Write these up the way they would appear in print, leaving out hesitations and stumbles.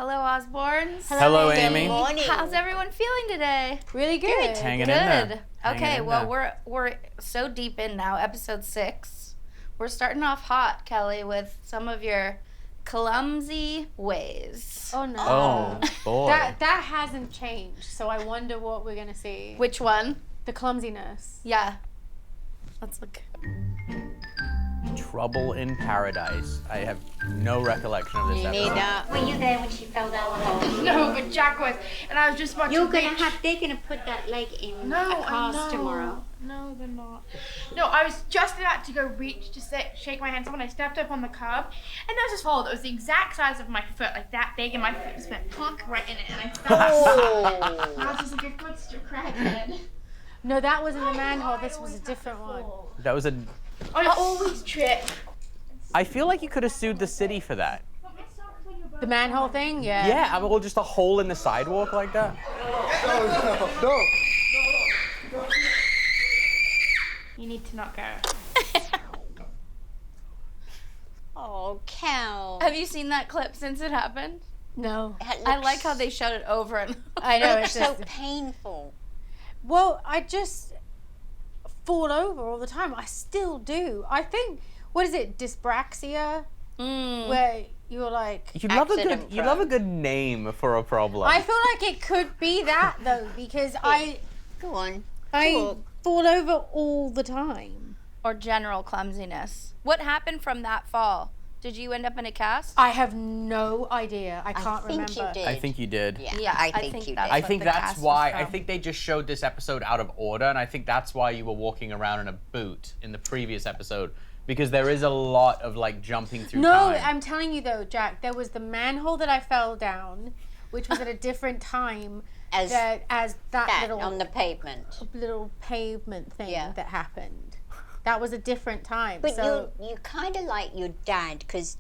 Hello, Osbournes. Hello, Amy. Good morning. How's everyone feeling today? Really good. Hanging in Good. there. Okay, Hanging in well, there. we're so deep in now, episode 6. We're starting off hot, Kelly, with some of your clumsy ways. Oh no. Oh, boy. That hasn't changed. So I wonder what we're gonna see. Which one? The clumsiness. Yeah. Let's look. Trouble in Paradise. I have no recollection of this episode. Were you there when she fell down the hole? No, but Jack was, and I was just watching. They're gonna put that leg in a cast tomorrow. No, they're not. No, I was just about to go reach to shake my hand. Someone, I stepped up on the curb, and there was this hole that was the exact size of my foot, like that big, and my foot just went plunk right in it, and I fell. And I was just like, your foot's your crackhead. No, that wasn't the manhole. This was a different one. That was a... I always trip. I feel like you could have sued the city for that. The manhole thing? Yeah. Yeah, I mean, well, just a hole in the sidewalk like that. No. You need to not go. Oh, Cal. Have you seen that clip since it happened? No. I like how they showed it over and over. I know. It's It's so just, painful. well, I just fall over all the time. I still do. I think, what is it, dyspraxia? Where you're like... You love Accident a good name for a problem. I feel like it could be that, though, because Go on. I Talk. fall over all the time. Or general clumsiness. What happened from that fall? Did you end up in a cast? I have no idea. I can't think remember. you did. I think you did. Yeah, I think you did. that's I what think the that's cast was why. I from. think they just showed this episode out of order, and I think that's why you were walking around in a boot in the previous episode, because there is a lot of like jumping through No, time. I'm telling you though, Jack, there was the manhole that I fell down, which was at a different time As that that little on the pavement. pavement thing Yeah. that happened. That was a different time. But so you kind of like your dad, because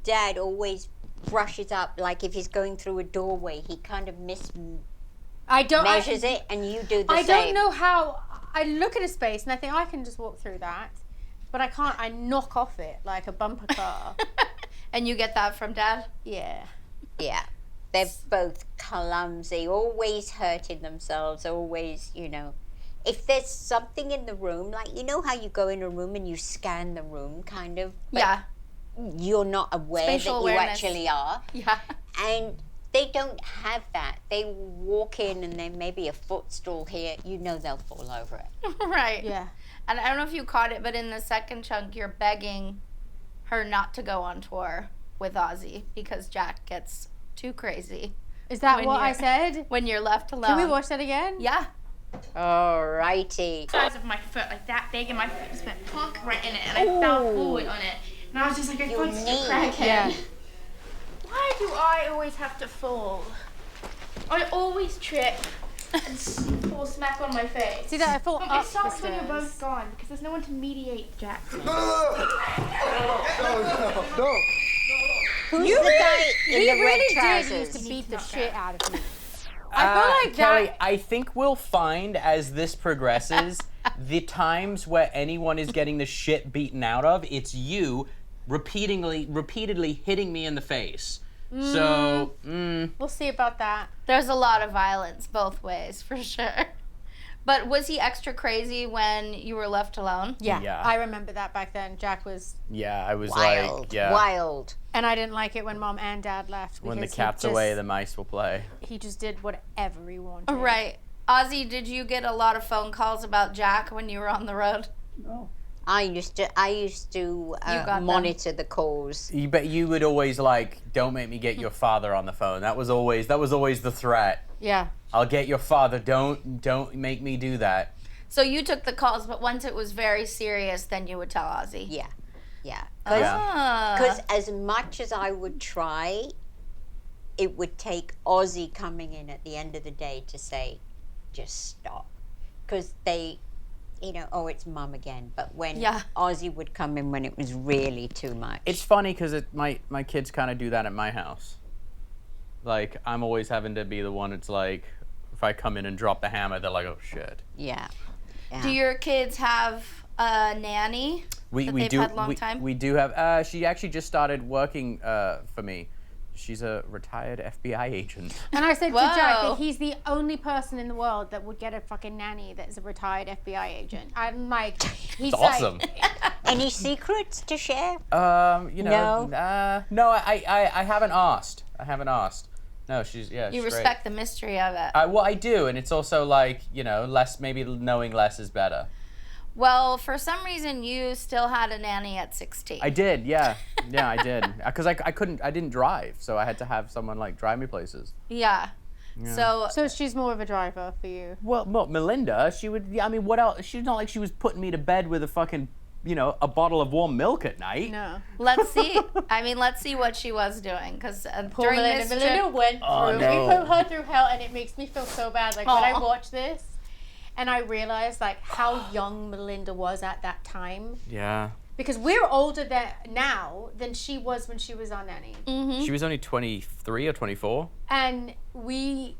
Dad always brushes up, like if he's going through a doorway, he kind of I don't measures it, and you do the I same. don't know how. I look at a space and I think I can just walk through that, but I can't. I knock off it like a bumper car. And you get that from Dad? Yeah. Yeah. They're both clumsy, always hurting themselves, always, If there's something in the room, like, you know how you go in a room and you scan the room, kind of? But Yeah. You're not aware Spatial that you awareness. actually are. Yeah. And they don't have that. They walk in and there may be a footstool here. You know they'll fall over it. Right. Yeah. And I don't know if you caught it, but in the second chunk, you're begging her not to go on tour with Ozzy because Jack gets too crazy Is that When what I you're- said? when you're left alone. Can we watch that again? Yeah. Alrighty. Size of my foot, like that big, and my foot just went plunk right in it, and I fell forward on it. And I was just like, your Your foot's knee. your crackhead. Yeah. Why do I always have to fall? I always trip and fall smack on my face. See that I fall It up the sucks when you're stairs. both gone because there's no one to mediate, Jack. No. Who's the guy in He the red really trousers? did used to beat the shit out of me. I feel like Kelly, that- I think we'll find as this progresses, the times where anyone is getting the shit beaten out of, it's you repeatedly hitting me in the face. So, We'll see about that. There's a lot of violence both ways, for sure. But was he extra crazy when you were left alone? Yeah. Yeah. I remember that back then. Jack was, yeah, I was Wild. like, yeah. Wild. and I didn't like it when Mom and Dad left. When the because cat's he just, away, the mice will play. he just did whatever he wanted. Right. Ozzy, did you get a lot of phone calls about Jack when you were on the road? I used to got them. monitor the calls. But you would always like, don't make me get your father on the phone. That was always the threat. Yeah. I'll get your father. Don't make me do that. So you took the calls, but once it was very serious, then you would tell Ozzy. Yeah. Yeah. Because as much as I would try, it would take Ozzy coming in at the end of the day to say, just stop. Because they, oh, it's Mum again. But when Ozzy would come in when it was really too much. It's funny because my kids kind of do that at my house. Like, I'm always having to be the one that's like, if I come in and drop the hammer, they're like, oh, shit. Yeah. Do your kids have a nanny? We they've do. had a long time? We do have. She actually just started working for me. she's a retired FBI agent. And I said to Jack Whoa. that he's the only person in the world that would get a fucking nanny that is a retired FBI agent. I'm like, he's It's awesome. Any secrets to share? You know, no, I haven't asked. I haven't asked. No, she's You she's respect the mystery of it. great. Well, I do, and it's also like, you know, maybe knowing less is better. Well, for some reason, you still had a nanny at 16. I did, yeah, I did, because I didn't drive, so I had to have someone like drive me places. Yeah. So So she's more of a driver for you. Well, Melinda, she would. I mean, what else? She's not like she was putting me to bed with a fucking, you know, a bottle of warm milk at night. No. let's see. I mean, let's see what she was doing, because Poor during Melinda. this Melinda trip, went through. Oh, no. We put her through hell, and it makes me feel so bad. Like when I Aw. watch this, and I realize like how young Melinda was at that time. Yeah. Because we're older now than she was when she was our nanny. She was only 23 or 24. And we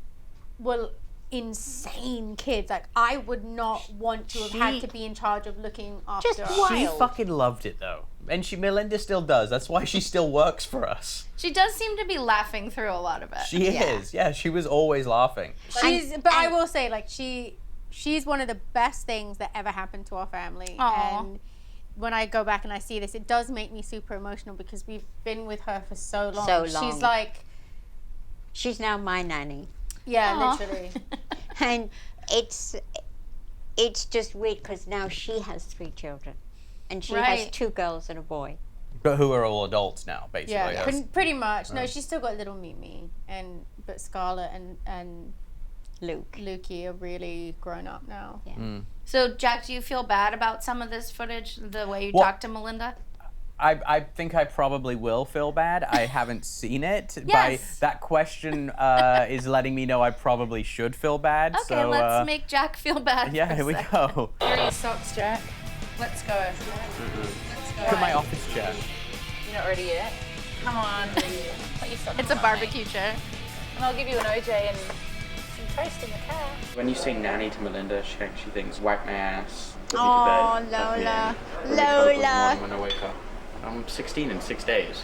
were insane kids. Like, I would not want to have had to be in charge of looking after Just us. wild. She fucking loved it though, and Melinda still does. That's why she still works for us. she does seem to be laughing through a lot of it. She is. Yeah, she was always laughing. But I will say, like, she's one of the best things that ever happened to our family. Aw. And when I go back and I see this, it does make me super emotional because we've been with her for so long. So long. She's like, She's now my nanny. yeah, Aw. literally. And it's just weird because now she has 3 children. And she has Right. 2 girls and a boy. But who are all adults now, basically. Yeah, pretty much. No, she's still got little Mimi, but Scarlett and Luke. Lukey are really grown up now. Yeah. So, Jack, do you feel bad about some of this footage, the way you Well- talked to Melinda? I think I probably will feel bad. I haven't seen it. Yes. That question is letting me know I probably should feel bad. Okay, so, let's make Jack feel bad. Yeah, for a here we second. go. Here are your socks, Jack. Let's go. Let's go. Look at my office chair. You're not ready yet. Come on. Put your socks It's a on, barbecue chair. mate. And I'll give you an OJ and some toast in the car. When you say nanny to Melinda, she thinks wipe my ass. Oh, Lola. Lola. When I wake up. I'm 16 in 6 days.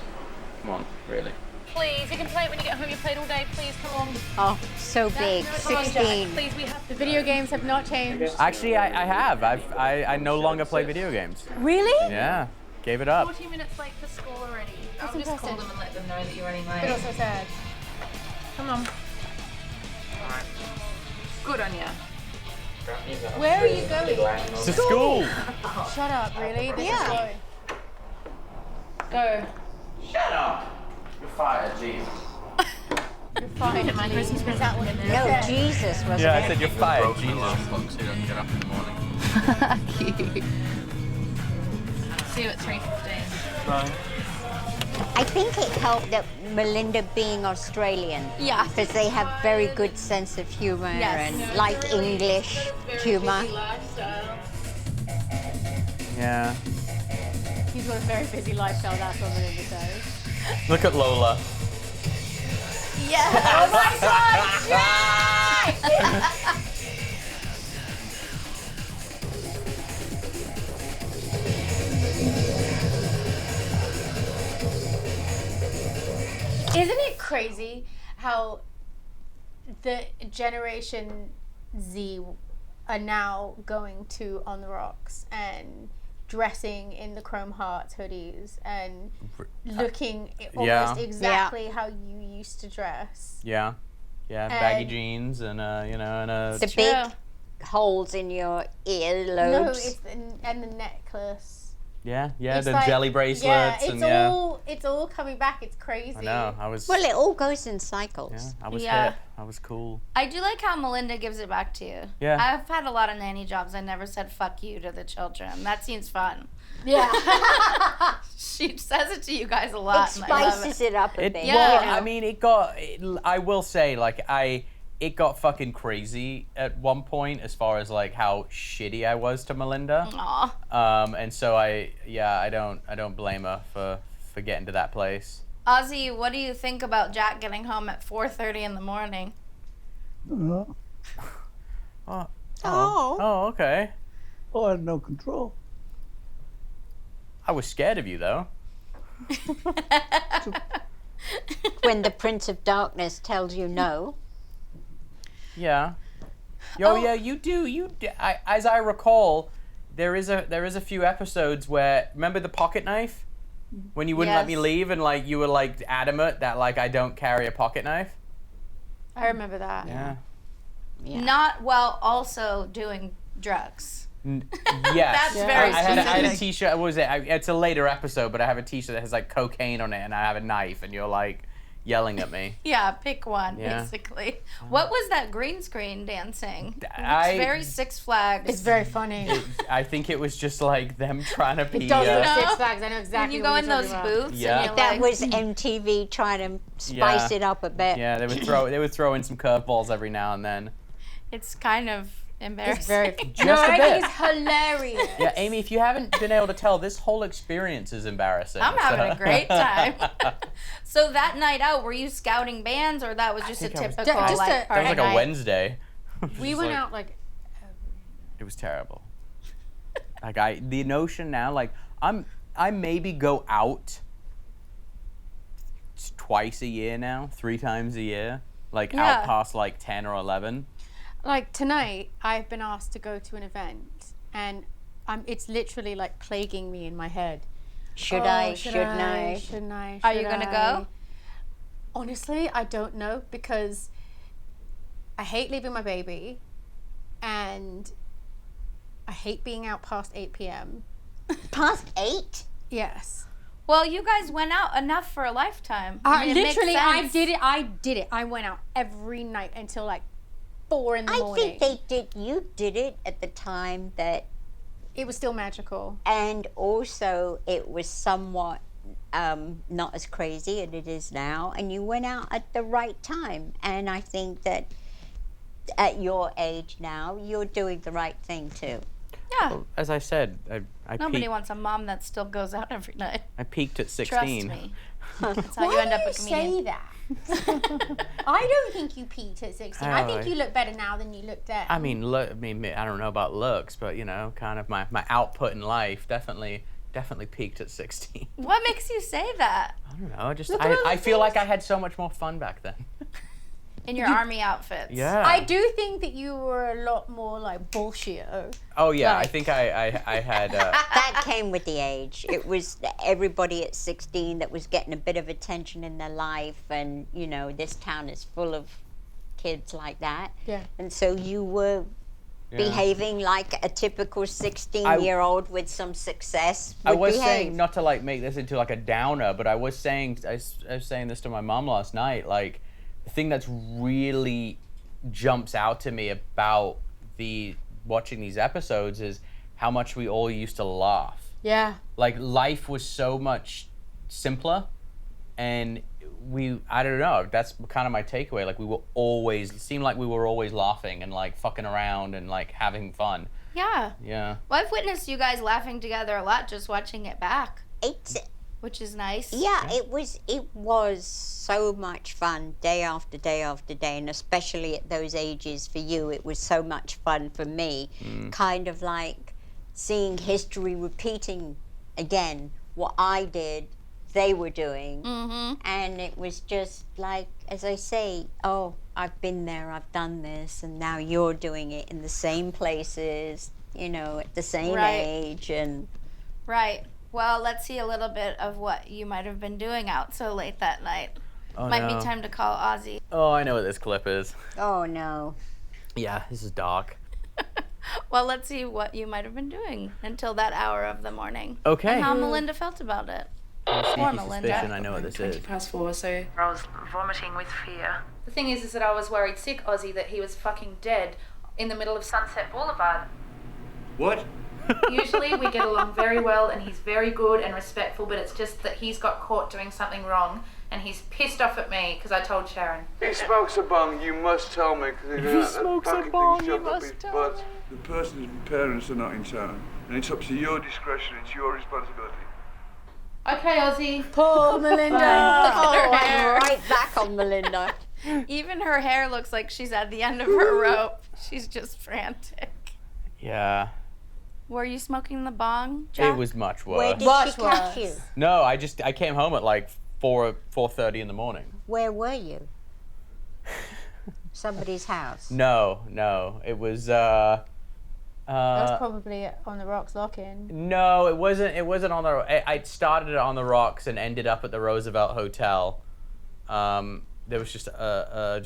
Come on, really. Please, you can play it when you get home. You played all day. Please, come on. Oh, so big. Come on, Jack. 16. Please, we have to. Video games have not changed. Actually, I have. I no longer play video games. Really? Yeah, gave it up. 14 minutes late for school already. That's I'll just call impressive. them and let them know that you're running But late. also sad. Come on. Good on you. Where are you going? To school. Shut up, really? This is slow. Go. Shut up. You're fired, Jesus. You're fine. My Christmas present in there. No, Jesus wasn't Yeah, I it? said you're fired, Jesus. Clock so you don't get up in the morning. Cute. See you at 3:15. I think it helped that Melinda being Australian. Yeah. Because they have very good sense of humor Yes. and like English humor. Yeah. He's got a very busy lifestyle, that's what Melinda says. Look at Lola. Yes. Oh my god! Isn't it crazy how the Generation Z are now going to On the Rocks and dressing in the Chrome Hearts hoodies and looking Yeah. almost exactly how you used to dress? Yeah. Yeah, baggy And- jeans and and a The True. big holes in your No, earlobes. it's and the necklace. yeah, It's the like- jelly bracelets Yeah, it's and it's all coming back. It's crazy. I know. I was Well, it all goes in cycles. yeah, I was Yeah. hip. I was cool. I do like how Melinda gives it back to you. Yeah. I've had a lot of nanny jobs. I never said fuck you to the children. That seems fun. Yeah. She says it to you guys a It lot. and I love spices it up a It, bit. Yeah. Well, I mean, I will say, like, it got fucking crazy at one point as far as like how shitty I was to Melinda. Aw. And so I don't blame her for getting to that place. Ozzy, what do you think about Jack getting home at 4:30 in the morning? Oh, Oh, okay. I had no control. I was scared of you though. Well, when the Prince of Darkness tells you no. Yeah. Yeah, you do. As I recall, there is a few episodes where, remember the pocket knife? When you wouldn't let me Yes. leave and like you were like adamant that like I don't carry a pocket knife? I remember that. Yeah. Yeah. Not while also doing drugs. Yes. That's very I had a specific. t-shirt, what was it? It's a later episode, but I have a t-shirt that has like cocaine on it and I have a knife and you're like yelling at me. Yeah, pick one, Yeah. basically. What was that green screen dancing? It looks I- very Six Flags. It's very funny. I think it was just like them trying to be. It does look No. Six Flags. I know when exactly you go what in you're those talking about. booths Yeah. and you're That like, was MTV trying to spice Yeah. it up a bit. Yeah, they would throw in some curveballs every now and then. it's kind of embarrassing. It's very. Just no, a I bit. think it's hilarious. Yeah, Amy, if you haven't been able to tell, this whole experience is embarrassing. I'm having a so- great time. So that night out, were you scouting bands, or that was just a think I was- typical Just like a- That was party like night? a Wednesday. We Just went like- out like. It was terrible. Like the notion now, like I maybe go out twice a year now, 3 times a year, like Yeah. out past like 10 or 11. Like tonight, I've been asked to go to an event, and it's literally like plaguing me in my head. Should Oh, I? Shouldn't I? Shouldn't I? Are you Should gonna I? go? Honestly, I don't know because I hate leaving my baby, and I hate being out past 8 p.m. Past 8? Yes. Well, you guys went out enough for a lifetime. I mean, it makes Literally, I sense. did it. I went out every night until like 4 in the I morning. think you did it at the time that, It was still magical. and also it was somewhat not as crazy as it is now, and you went out at the right time. And I think that at your age now, you're doing the right thing too. Yeah. Well, as I said, I Nobody peaked, wants a mom that still goes out every night. I peaked at Trust 16. me. That's how Why you end up do a you comedian. say that? I don't think you peaked at 16. I think you look better now than you looked then. I mean, look. I mean, I don't know about looks, but you know, kind of my output in life definitely peaked at 16. What makes you say that? I don't know. Look at all I the feel like things- I had so much more fun back then. In your army outfits. Yeah. I do think that you were a lot more like bullshit. Oh yeah, I like- think I had. That came with the age. It was everybody at 16 that was getting a bit of attention in their life, and you know, this town is full of kids like that. Yeah. And so you were behaving like a typical 16-year-old with some success would I was behave. saying, not to like make this into like a downer, but I was saying this to my mom last night. Like, the thing that's really jumps out to me about watching these episodes is how much we all used to laugh. Yeah. Like, life was so much simpler, and I don't know, that's kind of my takeaway. Like, it seemed like we were always laughing and like fucking around and like having fun. Yeah. Yeah. Well, I've witnessed you guys laughing together a lot just watching it back, It's, which is nice. yeah, it was so much fun day after day after day, and especially at those ages for you, it was so much fun for me. Kind of like seeing history repeating again. What I did, they were doing. Mm-hmm. And it was just like, as I say, oh, I've been there, I've done this, and now you're doing it in the same places, you know, at the same Right. age. And Right. Well, let's see a little bit of what you might have been doing out so late that night. Oh, Might no. be time to call Ozzy. Oh, I know what this clip is. oh no. Yeah, this is dark. Well, let's see what you might have been doing until that hour of the morning. Okay. And how Melinda felt about it. Sneaky Poor Melinda. suspicion, I know what this is. 4, so I was vomiting with fear. The thing is that I was worried sick, Ozzy, that he was fucking dead in the middle of Sunset Boulevard. What? Usually we get along very well and he's very good and respectful, but it's just that he's got caught doing something wrong and he's pissed off at me because I told Sharon. He smokes a bong, you must tell me. If he smokes a bong, you must tell me. The person's parents are not in town, and it's up to your discretion, it's your responsibility. Okay, Ozzy. Poor Melinda. Oh, I'm right back on Melinda. Even her hair looks like she's at the end of her rope. She's just frantic. Yeah. Were you smoking the bong, Jack? It was much worse. Where did Much she catch worse. you? No, I came home at like 4:30 in the morning. Where were you? Somebody's house. No. It was. That was probably on the rocks lock-in. No, it wasn't. It wasn't on the. I started it on the rocks and ended up at the Roosevelt Hotel. There was just a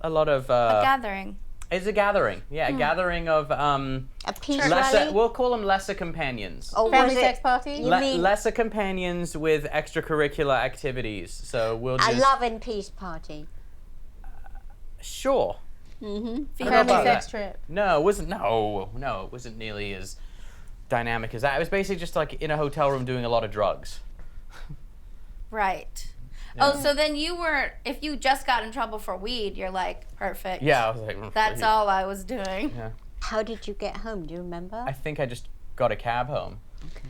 lot of. A gathering. It's a gathering. Yeah, a gathering of A peace lesser. rally? We'll call them lesser companions. Oh, Family was sex it? party? You mean Lesser companions with extracurricular activities. So we'll a just. love and peace party? Sure. Mm-hmm. Family about sex that. trip. No, it wasn't. No, it wasn't nearly as dynamic as that. It was basically just like in a hotel room doing a lot of drugs. Right. Yeah. Oh, so then you weren't, if you just got in trouble for weed, you're like, perfect. Yeah, I was like. That's all I was doing. Yeah. How did you get home? Do you remember? I think I just got a cab home. Okay.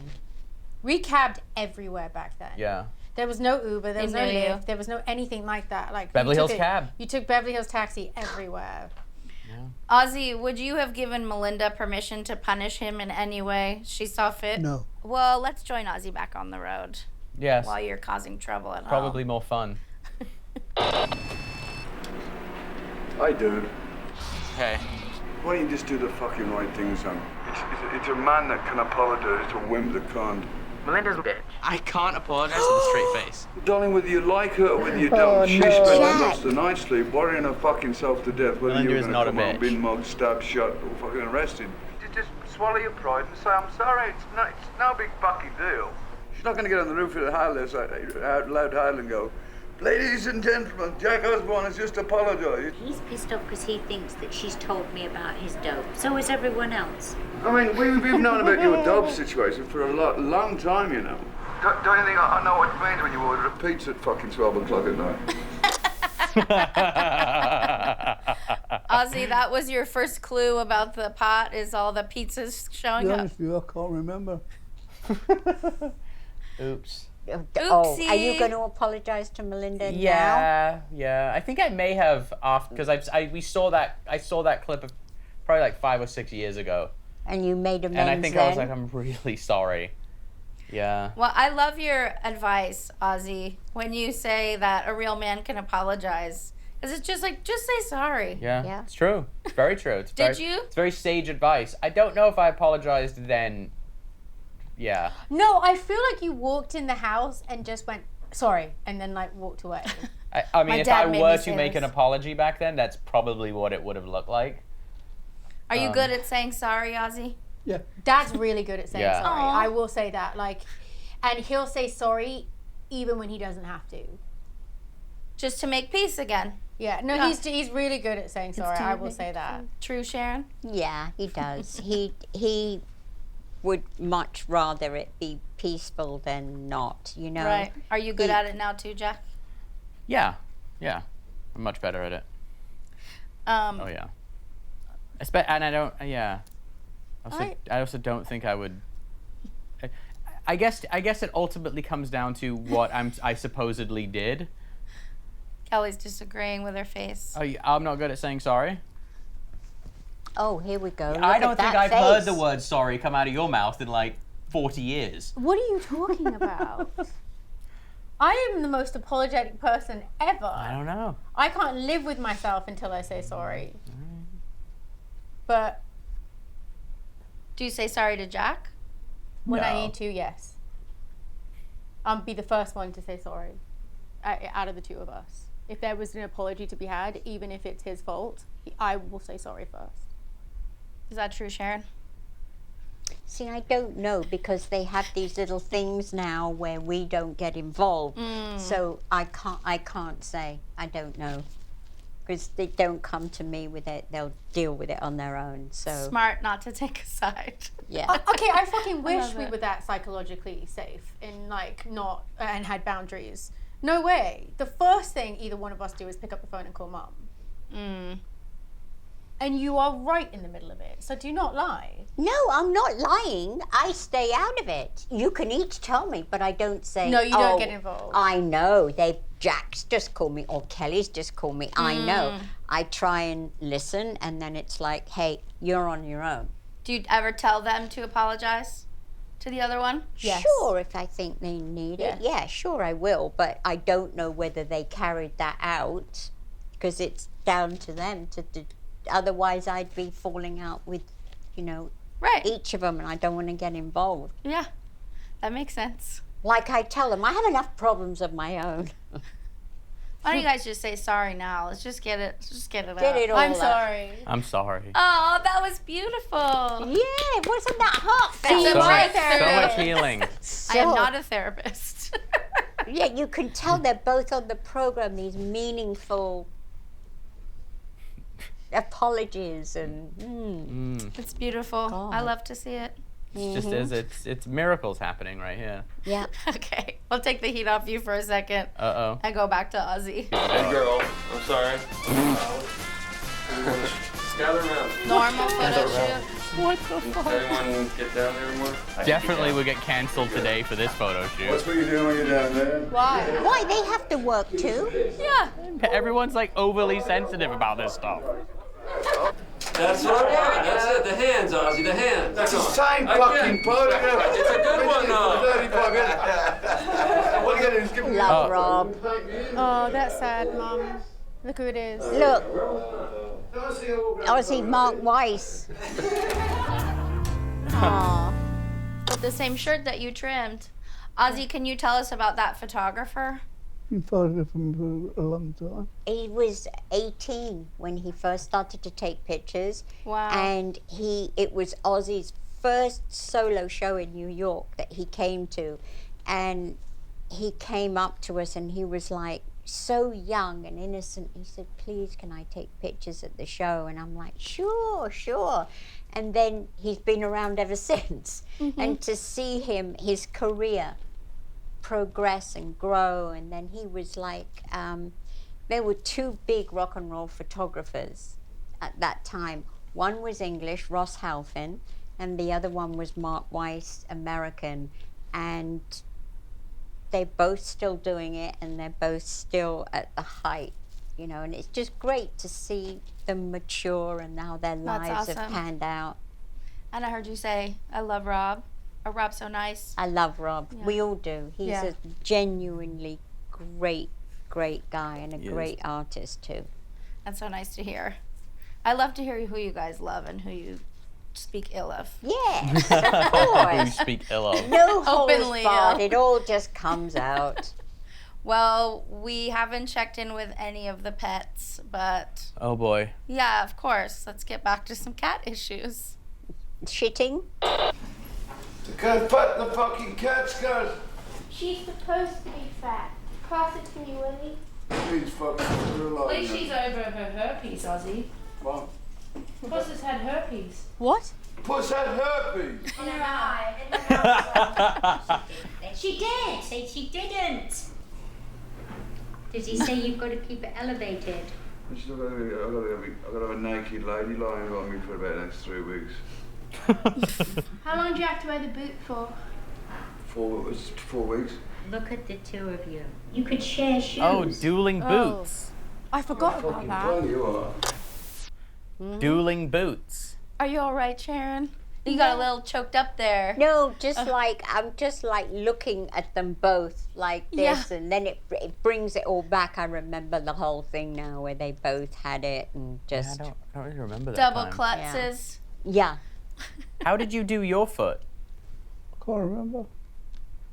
We cabbed everywhere back then. Yeah. There was no Uber, there was no knew you. Lyft, there was no anything like that. Like Beverly you took Hills cab. You took Beverly Hills taxi everywhere. Ozzy, would you have given Melinda permission to punish him in any way she saw fit? No. Well, let's join Ozzy back on the road Yes. while you're causing trouble at home. Probably more fun. Hi, dude. Hey. Why don't you just do the fucking right thing, son? It's a man that can apologize to a wimp that can't. Melinda's a bitch. I can't apologize with a straight face. Darling, whether you like her or whether you don't, she spent the rest of the night sleep worrying her fucking self to death whether Melinda you're is going not to a come home, bitch. been mugged, stabbed, shot, or fucking arrested. Just swallow your pride and say, I'm sorry, it's no big fucking deal. She's not going to get on the roof of the house out loud howl and go, ladies and gentlemen, Jack Osbourne has just apologized. He's pissed off because he thinks that she's told me about his dope. So is everyone else. I mean, we've known about your dope situation for a long time, you know. Don't you think I know what it means when you order a pizza at fucking 12 o'clock at night? Ozzy, that was your first clue about the pot, is all the pizzas To showing be up. honest with you, I can't remember. Oops. Oh, are you Oopsie. going to apologize to Melinda now? Yeah. I think I may have because I saw that clip of probably like 5 or 6 years ago, And you made amends and I think then? I was like, I'm really sorry. Yeah. Well, I love your advice, Ozzy, when you say that a real man can apologize. Because it's just like, just say sorry. Yeah. Yeah. It's true. It's very true. It's Did very, you? It's very sage advice. I don't know if I apologized then. Yeah. No, I feel like you walked in the house and just went, sorry, and then like walked away. I mean, My if dad I made were me to say make an this. apology back then, that's probably what it would have looked like. Are you good at saying sorry, Ozzy? Yeah. Dad's really good at saying Yeah. sorry. Aw. I will say that. Like, and he'll say sorry even when he doesn't have to. Just to make peace again. Yeah, no, Yeah. he's really good at saying sorry. I will say that. True, Sharon? Yeah, he does. he would much rather it be peaceful than not, you know? Right. Are you good He- at it now too, Jack? Yeah. I'm much better at it. Oh yeah. And I don't. Yeah. I also don't think I would. I guess it ultimately comes down to what I supposedly did. Kelly's disagreeing with her face. I'm not good at saying sorry. Oh, here we go. I Look don't at think that I've heard face. the word sorry come out of your mouth in like 40 years. What are you talking about? I am the most apologetic person ever. I don't know. I can't live with myself until I say sorry. But Do you say sorry to Jack? when I No. need to, yes. I'll be the first one to say sorry out of the two of us. If there was an apology to be had, even if it's his fault, I will say sorry first. Is that true, Sharon? See, I don't know because they have these little things now where we don't get involved. So I can't say. I don't know. Because they don't come to me with it. They'll deal with it on their own. So Smart not to take a side. yeah. Okay, I fucking wish love we it. were that psychologically safe and like not and had boundaries. No way. The first thing either one of us do is pick up the phone and call mum. And you are right in the middle of it. So do not lie. No, I'm not lying. I stay out of it. You can each tell me, but I don't say. No, you don't "Oh, get involved." I know. Jack's just called me, or Kelly's just called me. I know. I try and listen, and then it's like, hey, you're on your own. Do you ever tell them to apologize to the other one? Yes. Sure, if I think they need it. Yes. Yeah, sure, I will. But I don't know whether they carried that out because it's down to them to do. Otherwise, I'd be falling out with, Right. each of them, and I don't want to get involved. Yeah, that makes sense. Like I tell them, I have enough problems of my own. Why don't you guys just say sorry now? Let's just get it. Get out. it all I'm out. sorry. I'm sorry. Oh, that was beautiful. Yeah, wasn't that heartfelt? So So much- so much healing. I am not a therapist. Yeah, you can tell they're both on the program, these meaningful apologies and It's beautiful. I God. love to see it. It's just as it's miracles happening right here. yeah. Okay, I'll take the heat off you for a second Uh-oh. and go back to Ozzy. Hey girl, I'm sorry. Gather around. Normal photo shoot. What the fuck? Everyone get down there more? Definitely will get cancelled today for this photo shoot. What's what you doing when you're down there? Why? Why, they have to work too? Yeah. Everyone's like overly sensitive about this stuff. That's what I want. That's it. The hands, Ozzy. The hands. That's the Come on. same I fucking get it. photograph. It's a good one, though. 35 minutes. What are you going to do? Give me Love Rob. Oh, that's sad, Mum. Look who it is. Look, Ozzy Mark Weiss. Aww. With the same shirt that you trimmed. Ozzy, can you tell us about that photographer? Been photographing for a long time. He was 18 when he first started to take pictures. Wow. And it was Ozzy's first solo show in New York that he came to. And he came up to us and he was like so young and innocent. He said, please, can I take pictures at the show? And I'm like, sure, sure. And then he's been around ever since. And to see him, his career progress and grow, and then he was like, there were two big rock and roll photographers at that time. One was English, Ross Halfin, and the other one was Mark Weiss, American, and they're both still doing it, and they're both still at the height, and it's just great to see them mature and how their lives have awesome. panned out. And I heard you say, I love Rob. Or Rob's so nice. I love Rob. Yeah. We all do. He's Yeah. a genuinely great guy and a He great artist too. That's so nice to hear. I love to hear who you guys love and who you speak ill of. Yes, Who of you course. speak ill of. No holds Openly barred. ill. It all just comes out. Well, we haven't checked in with any of the pets, but Oh boy. yeah, of course. Let's get back to some cat issues. Shitting? Go fuck the fucking cats, guys. She's supposed to be fat. Pass it to me, Willie. Please fucking At least she's over her herpes, Ozzy. What? Puss has had herpes. What? Puss had herpes. In her eye. She did. Say she didn't. Did he say you've got to keep it elevated? I've got to have a naked lady lying on me for about the next 3 weeks. How long do you have to wear the boot for? 4 weeks. Look at the two of you. You could share shoes. Oh, dueling boots. I forgot about Fucking that. plenty you are. Dueling boots. Are you all right, Sharon? You got a little choked up there. No, I'm just like looking at them both like this, and then it brings it all back. I remember the whole thing now where they both had it and just I don't really remember that Double time. klutzes. yeah. How did you do your foot? Can't remember. Do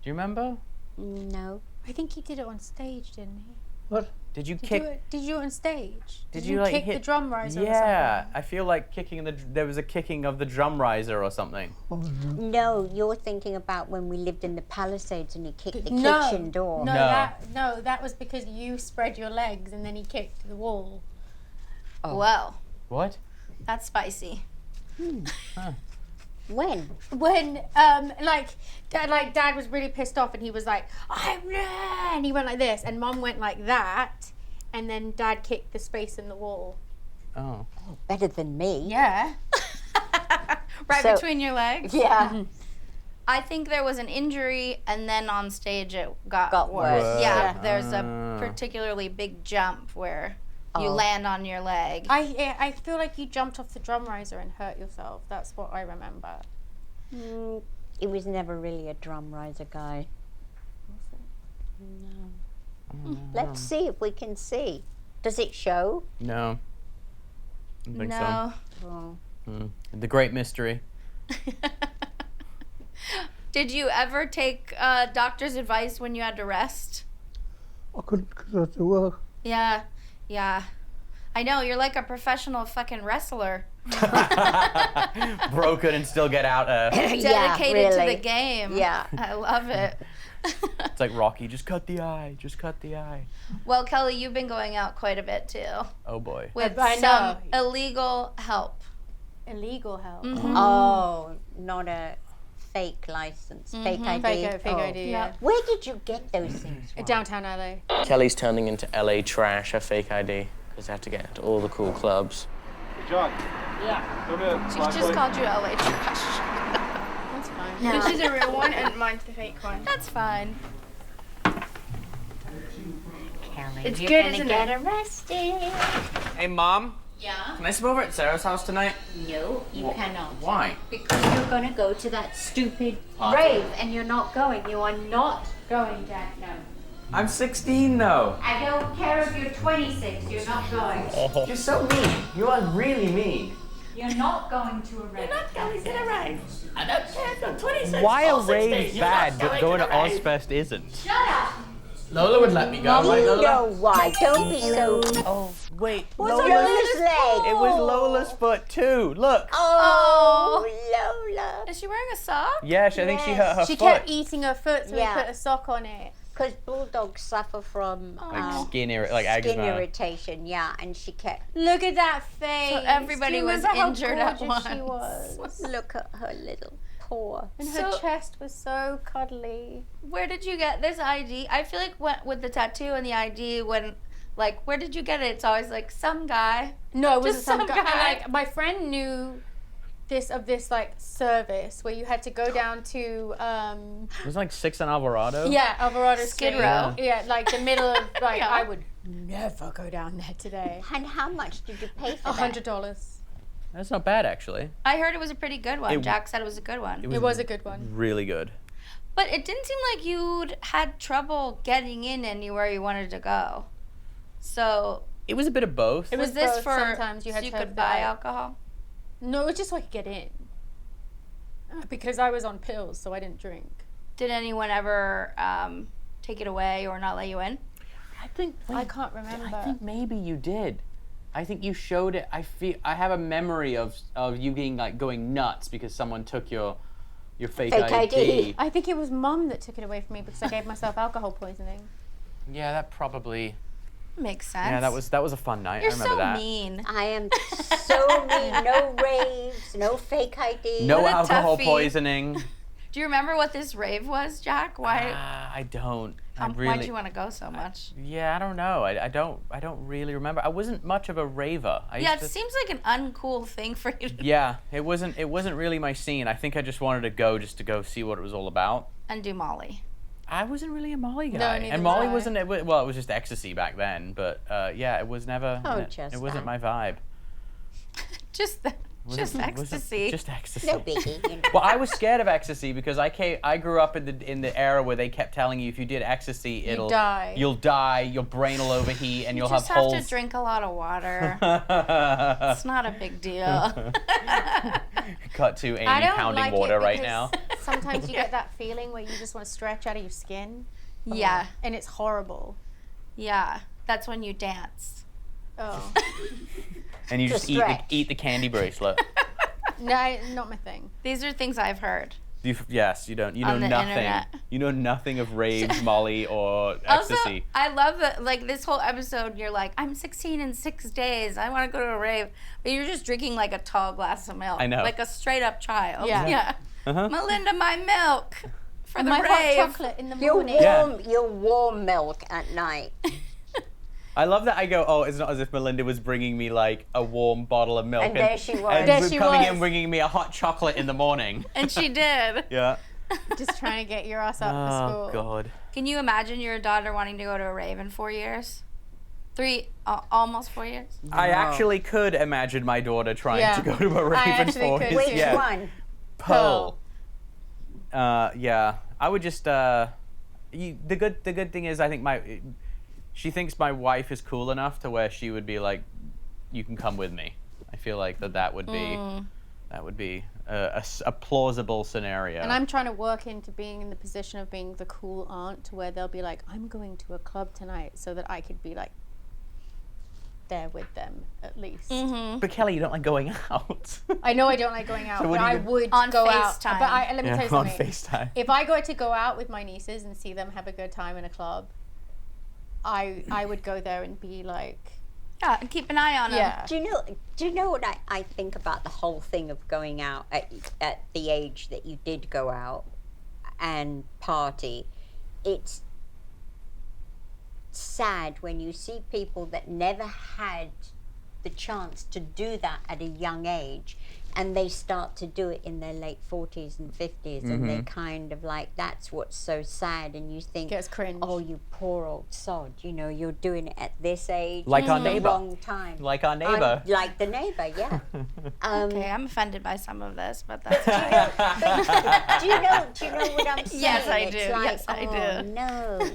you remember? No. I think he did it on stage, didn't he? What? Did you Did kick? you do it on stage? Did you you like kick hit the drum riser? Yeah, I feel like there was a kicking of the drum riser or something. Oh, no. No, you're thinking about when we lived in the Palisades and he kicked the No. kitchen door. No, No. that was because you spread your legs and then he kicked the wall. Oh. Well, What? that's spicy. When? When Dad was really pissed off and he was like, and he went like this, and Mum went like that, and then Dad kicked the space in the wall. Oh. Oh, better than me. Yeah. Right So- between your legs. Yeah. I think there was an injury, and then on stage it got worse. worse. Yeah, Whoa. there's a particularly big jump where you Oh. land on your leg. I feel like you jumped off the drum riser and hurt yourself. That's what I remember. He was never really a drum riser guy. No. Let's see if we can see. Does it show? No. I don't think No. Oh. so. The great mystery. Did you ever take doctor's advice when you had to rest? I couldn't because I had to work. Yeah, yeah. I know, you're like a professional fucking wrestler. Bro couldn't still get out. Dedicated to really. the game. Yeah. I love it. It's like Rocky, just cut the eye, just cut the eye. Well, Kelly, you've been going out quite a bit too. Oh boy. With I some know. illegal help. Illegal help. Mhm. Oh, not a fake license, fake ID. Fake ID, yeah. Where did you get those things from? Downtown LA. Kelly's turning into LA trash, her fake ID, because they have to get into all the cool clubs. John. Yeah. Come here. She just called you LA trash. That's fine. This is a real one and mine's the fake one. That's fine. Kelly, It's you're good, gonna isn't get it? arrested. Hey, Mom. Yeah? Can I sleep over at Sarah's house tonight? No, you cannot. Why? Because you're going to go to that stupid Party. rave and you're not going. You are not going, Jack. No. I'm 16 though. I don't care if you're 26. You're not going. You're so mean. You are really mean. You're not going to a rave. You're not going to a rave. I don't care if I'm 26 Why or are 16, raves you're not bad, but going to rave. Ozfest isn't? Shut up. Lola would let me go, right, You Lola? know why. Don't be so... Oh, wait. What's on Lola's leg? It was Lola's foot too. Look. Oh, Lola. Is she wearing a sock? Yeah, I think she hurt her She foot. kept eating her foot, so Yeah. we put a sock on it. Because bulldogs suffer from Like skin like skin eczema. irritation, yeah, and she kept... Look at that face. So everybody Do you was remember how injured at gorgeous she once. was? Look at her little paw. And her So- chest was so cuddly. Where did you get this ID? I feel like with the tattoo and the ID, when like where did you get it? It's always like some guy. No, it was Just some some guy. guy. Like my friend knew this like service where you had to go down to It was like 6 and Alvarado. yeah, Alvarado Skid Street. Row. Yeah, like the middle of like Yeah. I would never go down there today. And how much did you pay for that? $100. That's not bad actually. I heard it was a pretty good one. It- Jack said it was a good one. It was a good one. Really good. But it didn't seem like you'd had trouble getting in anywhere you wanted to go. So It was a bit of both. It was was this both. for Sometimes you had so you to could have buy the- alcohol? No, it was just so I could get in. Because I was on pills, so I didn't drink. Did anyone ever take it away or not let you in? I think I can't remember. I think maybe you did. I think you showed it. I have a memory of you being like going nuts because someone took your fake ID. I think it was Mum that took it away from me because I gave myself alcohol poisoning. Yeah, that probably. Makes sense. Yeah, that was a fun night. You're I remember so that. mean. I am so mean. No raves, no fake ID. No What a alcohol toughie. poisoning. Do you remember what this rave was, Jack? Why? I don't. Why'd you want to go so much? Yeah, I don't know. I don't really remember. I wasn't much of a raver. Yeah, it seems like an uncool thing for you to Yeah, it wasn't really my scene. I think I just wanted to go just to go see what it was all about. and do Molly. I wasn't really a Molly No, guy, neither and was Molly I. wasn't. It was just ecstasy back then. But yeah, it was never. Oh, it just wasn't that. my vibe. Just ecstasy. Just ecstasy. No biggie. You know. Well, I was scared of ecstasy because I grew up in the era where they kept telling you if you did ecstasy, die. you'll die, your brain will overheat, and You you'll just have have holes. to drink a lot of water. It's not a big deal. Cut to Amy I don't pounding like water it right because now. sometimes you get that feeling where you just want to stretch out of your skin. Yeah. And it's horrible. Yeah, that's when you dance. Oh. And you To just stretch. eat the candy bracelet. No, not my thing. These are things I've heard. Yes, you don't. You know On the nothing. internet. You know nothing of raves, Molly, or Also, ecstasy. I love that, like, this whole episode, you're like, I'm 16 in 6 days. I want to go to a rave. But you're just drinking, like, a tall glass of milk. I know. Like a straight-up child. Yeah. Uh-huh. Melinda, my milk for the My rave. hot chocolate in the Your morning. warm, your warm milk at night. I love that I go, oh, it's not as if Melinda was bringing me like a warm bottle of milk. And there she was. And There was she coming was. in bringing me a hot chocolate in the morning. And she did. Yeah. Just trying to get your ass up for school. Oh, God. Can you imagine your daughter wanting to go to a rave in 4 years? Almost 4 years? I actually could imagine my daughter trying Yeah. to go to a rave I in actually 4 could years. too. Which Yeah. one? Pearl. Yeah, I would just. The good thing is, I think she thinks my wife is cool enough to where she would be like, you can come with me. I feel like that would be a plausible scenario. And I'm trying to work into being in the position of being the cool aunt, to where they'll be like, I'm going to a club tonight, so that I could be like there with them at least. But Kelly, you don't like going out. I know I don't like going out, So but I would on go out. FaceTime. But let me tell you on something. FaceTime. If I got to go out with my nieces and see them have a good time in a club, I would go there and be like, yeah, and keep an eye on them. yeah. Do you know what I think about the whole thing of going out at the age that you did go out and party? It's sad when you see people that never had the chance to do that at a young age, and they start to do it in their late 40s and 50s, and they kind of like, that's what's so sad, and you think, Gets cringe. oh, you poor old sod, you know, you're doing it at this age, Like our at the neighbor. wrong time. Like our neighbor. Like the neighbor, yeah. Okay, I'm offended by some of this, but that's Do you know what I'm saying? Yes, I It's do. like, Yes, I oh, do. no.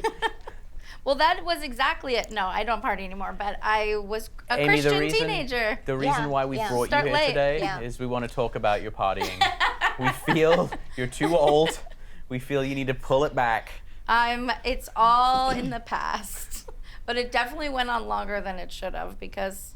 Well, that was exactly it. No, I don't party anymore, but I was a Amy, Christian teenager. The reason why we brought Start you here late. today Yeah. is we want to talk about your partying. We feel you're too old. We feel you need to pull it back. It's all in the past, but it definitely went on longer than it should have because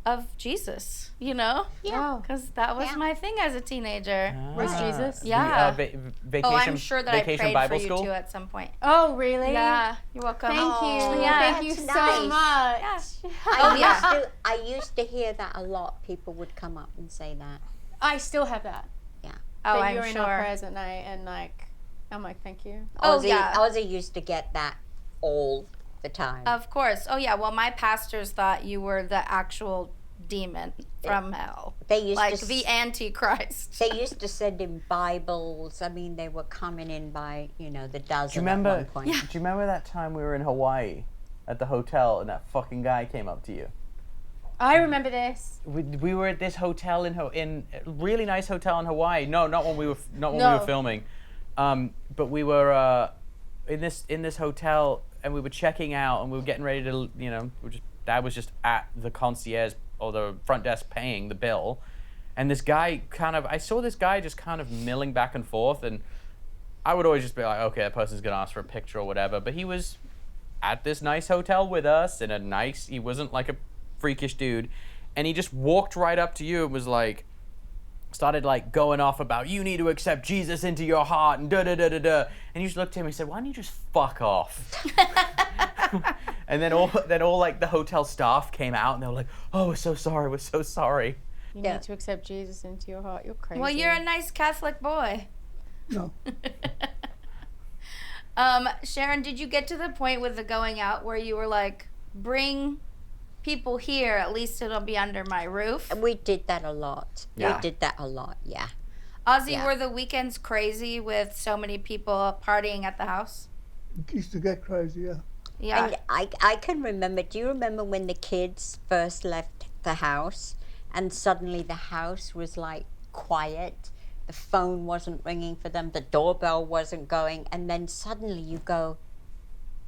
of Jesus, you know? Yeah. Because that was my thing as a teenager. Was Jesus? Yeah. Vacation, Oh, I'm sure that I vacation prayed Bible for you school? too at some point. Oh, really? Yeah, you're welcome. Thank you. Yeah. Thank you That's so much. Yeah. I used to hear that a lot. People would come up and say that. I still have that. Yeah. Oh, That I'm you're in sure. our prayers at night, and like, I'm like, thank you. Oh, Ozzy, yeah. Ozzy used to get that all the time. Of course. Oh, yeah. Well, my pastors thought you were the actual demon from hell. They used like to the Antichrist. They used to send in Bibles. I mean, they were coming in by, the dozen Do you remember? at one point. Do you remember that time we were in Hawaii at the hotel and that fucking guy came up to you? I remember this. We were at this hotel in a really nice hotel in Hawaii. No, not when we were filming. But we were in this hotel and we were checking out and we were getting ready to Dad was just at the concierge or the front desk paying the bill, and this guy I saw this guy just kind of milling back and forth, and I would always just be like, okay, that person's gonna ask for a picture or whatever. But he was at this nice hotel with us he wasn't like a freakish dude, and he just walked right up to you and was like, started like going off about, you need to accept Jesus into your heart and da da da da da, and you just looked at him and said, why don't you just fuck off? And then all like the hotel staff came out and they were like, oh, we're so sorry. You need to accept Jesus into your heart. You're crazy. Well, you're a nice Catholic boy. No. Sharon, did you get to the point with the going out where you were like, bring people here, at least it'll be under my roof? We did that a lot. Yeah. We did that a lot, yeah. Ozzy, Yeah. were the weekends crazy with so many people partying at the house? It used to get crazy, yeah. Yeah. And I can remember, do you remember when the kids first left the house and suddenly the house was like quiet? The phone wasn't ringing for them, the doorbell wasn't going, and then suddenly you go,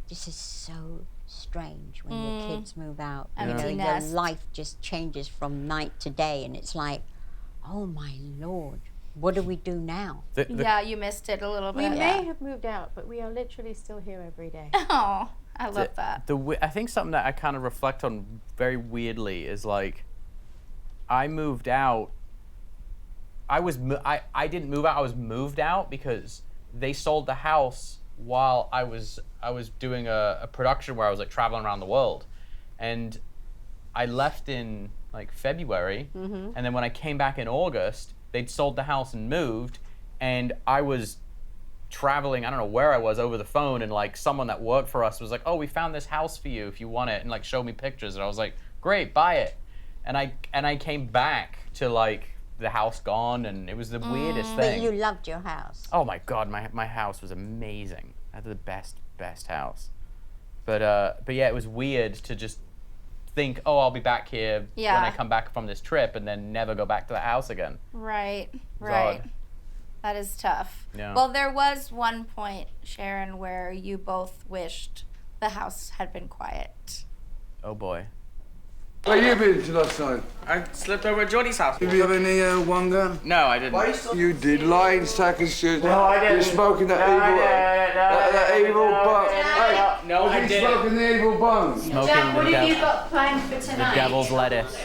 this is so strange when your kids move out. Empty Your nest. life just changes from night to day, and it's like, oh my Lord, what do we do now? Yeah, you missed it a little We bit. may have moved out, but we are literally still here every day. Oh, I love that. I think something that I kind of reflect on very weirdly is like, I moved out. I didn't move out. I was moved out because they sold the house while I was doing a production where I was like traveling around the world, and I left in like February, and then when I came back in August, they'd sold the house and moved, and I was traveling, I don't know where I was, over the phone, and like someone that worked for us was like, oh, we found this house for you if you want it, and like showed me pictures, and I was like, great, buy it. And I came back to like the house gone, and it was the weirdest But thing. you loved your house. Oh my God, my house was amazing. I had the best house. But yeah, it was weird to just think, oh, I'll be back here when I come back from this trip, and then never go back to the house again. Right, It was right. odd. That is tough. Yeah. Well, there was one point, Sharon, where you both wished the house had been quiet. Oh boy. Where you been to last night? I slept over at Johnny's house. Did you have any Wanga? No, I didn't. You did, lying sack of shit. No, I didn't. You're smoking that that evil bone. No, I didn't. Smoking the evil bone. Smoking Jack, what the have you devil. got planned for tonight? The devil's lettuce.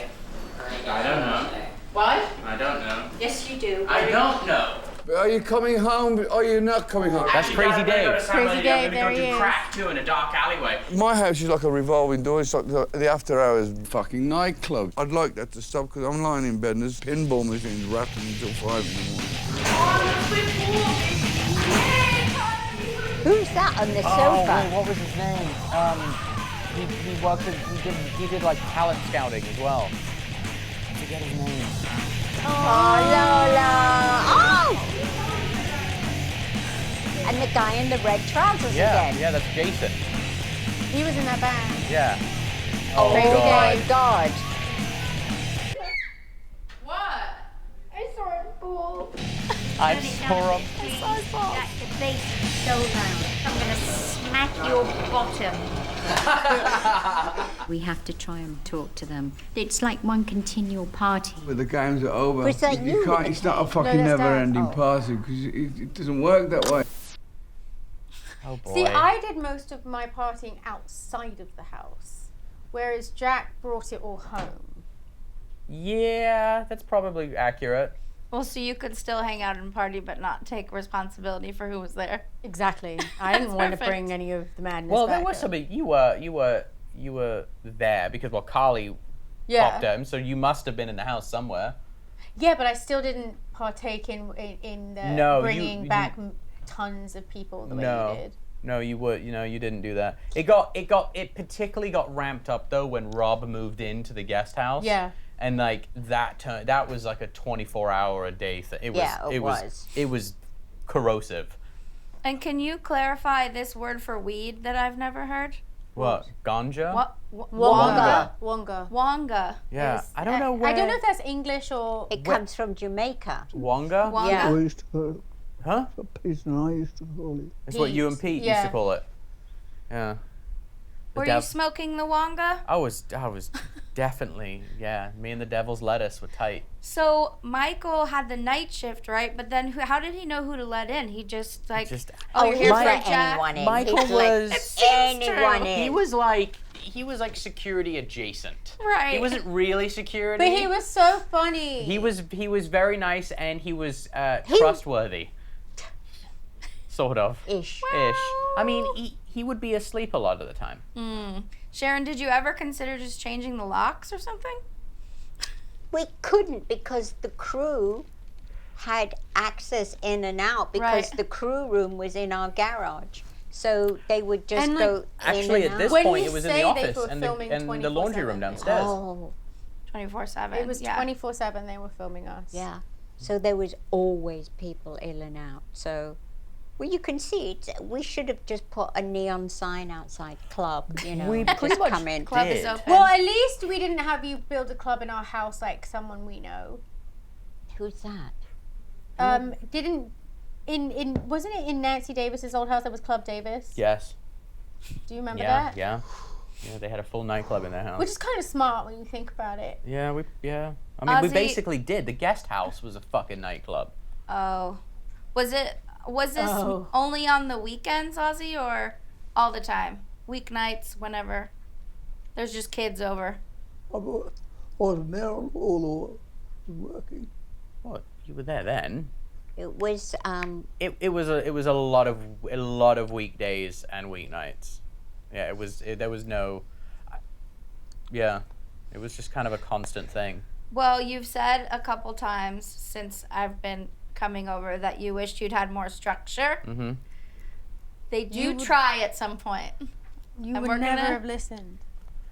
I don't know. What? I don't know. Yes, you do. I don't know. Are you coming home? Are you not coming home? That's Crazy Dave. Crazy Dave, there he do is. crack too in a dark alleyway. My house is like a revolving door. It's like the after-hours fucking nightclub. I'd like that to stop because I'm lying in bed and there's pinball machines rapping until 5 in the morning. Who's that on the Oh, sofa? wait, what was his name? He worked at, he did like talent scouting as well. I forget his name. Oh, Lola. Oh! And the guy in the red trousers again. Yeah, that's Jason. He was in that band. Yeah. Oh, Crazy my Dave. God. What? I saw a ball. I saw him. Jack, the bass is so loud. I'm going to smack your bottom. We have to try and talk to them. It's like one continual party. But the games are over. Was that you can't. with It's the not a cat? fucking No, that's never-ending Dad. party because it doesn't work that way. Oh boy. See, I did most of my partying outside of the house, whereas Jack brought it all home. Yeah, that's probably accurate. Well, so you could still hang out and party, but not take responsibility for who was there. Exactly. I didn't want to perfect. bring any of the madness Well, back there was up. something. You were there because Carly popped in, so you must have been in the house somewhere. Yeah, but I still didn't partake in the No, bringing back tons of people the way you did. No, you didn't do that. It particularly got ramped up though when Rob moved into the guest house. Yeah. And like that was like a 24-hour-a-day thing. It was corrosive. And can you clarify this word for weed that I've never heard? What? Ganja? What? Wonga. Wonga. Yeah. Is- I don't know where. I don't know if that's English or. It comes from Jamaica. Wonga? Wonga. Yeah. I used to call it. Huh? Pete and I used to call it. That's what you and Pete used to call it. Yeah. Were you smoking the Wonga? I was definitely, yeah. Me and the devil's lettuce were tight. So Michael had the night shift, right? But then how did he know who to let in? He just like, Oh, you're he'd here for let Jack. anyone in. Michael He'd let was anyone in. He was like security adjacent. Right. He wasn't really security. But he was so funny. He was very nice and he was trustworthy. Sort of. Ish. I mean, he would be asleep a lot of the time. Sharon, did you ever consider just changing the locks or something? We couldn't because the crew had access in and out because the crew room was in our garage. So they would just go in Actually, and at this out. point, it was in the office and the laundry room downstairs. Oh. 24/7. It was 24/7 they were filming us. Yeah. So there was always people in and out. So, well, you can see it. We should have just put a neon sign outside club, you know, We just pretty much come in. Club is open. Well, at least we didn't have you build a club in our house like someone we know. Who's that? Wasn't it in Nancy Davis's old house that was Club Davis? Yes. Do you remember Yeah, that? yeah. Yeah, they had a full nightclub in their house. Which is kind of smart when you think about it. Yeah, I mean, we Ozzy- basically did. The guest house was a fucking nightclub. Oh. Was this only on the weekends, Ozzy, or all the time? Weeknights, whenever. There's just kids over. I wasn't there all working. What? You were there then? It was It was a lot of weekdays and weeknights. Yeah, there was no. Yeah, it was just kind of a constant thing. Well, you've said a couple times since I've been coming over that you wished you'd had more structure. Mm-hmm. They do try at some point. You And would we're never gonna- have listened.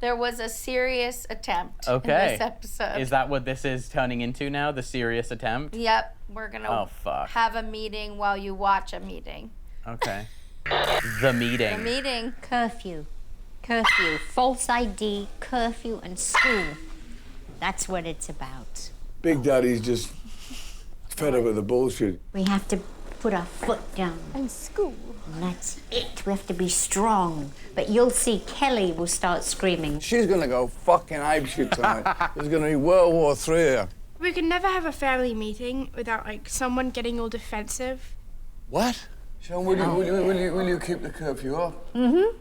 There was a serious attempt in Okay. this episode. Is that what this is turning into now? The serious attempt? Yep, we're gonna Oh fuck. have a meeting while you watch a meeting. Okay. The meeting. The meeting. Curfew. Curfew. False ID, curfew, and school. That's what it's about. Big Daddy's just fed up with the bullshit. We have to put our foot down. And school. And that's it. We have to be strong. But you'll see Kelly will start screaming. She's gonna go fucking apeshit tonight. There's gonna be World War III here. We could never have a family meeting without like someone getting all defensive. What? Sharon, will you keep the curfew up? Mm-hmm.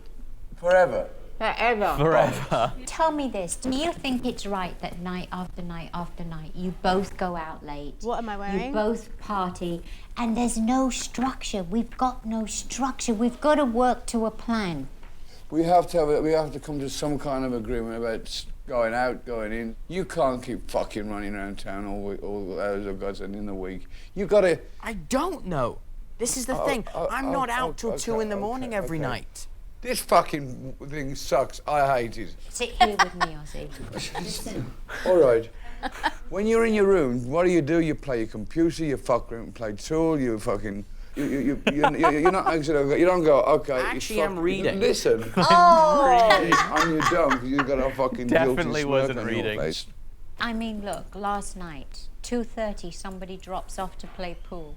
Forever? Forever. Forever. Tell me this. Do you think it's right that night after night after night you both go out late? What am I wearing? You both party and there's no structure. We've got no structure. We've got to work to a plan. We have to come to some kind of agreement about going out, going in. You can't keep fucking running around town all the hours of God's in the week. You gotta... I don't know. This is the thing. I'm not out till 2 in the morning every night. This fucking thing sucks. I hate it. Sit here with me, Ozzy. Listen. All right. When you're in your room, what do? You play your computer, you fuck around and play Tool, you fucking... You're not actually... You don't go, okay... Actually, I'm reading. Listen. Oh! On your dumb, because you've got a fucking Definitely guilty wasn't smirk on your reading. face. I mean, look, last night, 2:30, somebody drops off to play pool.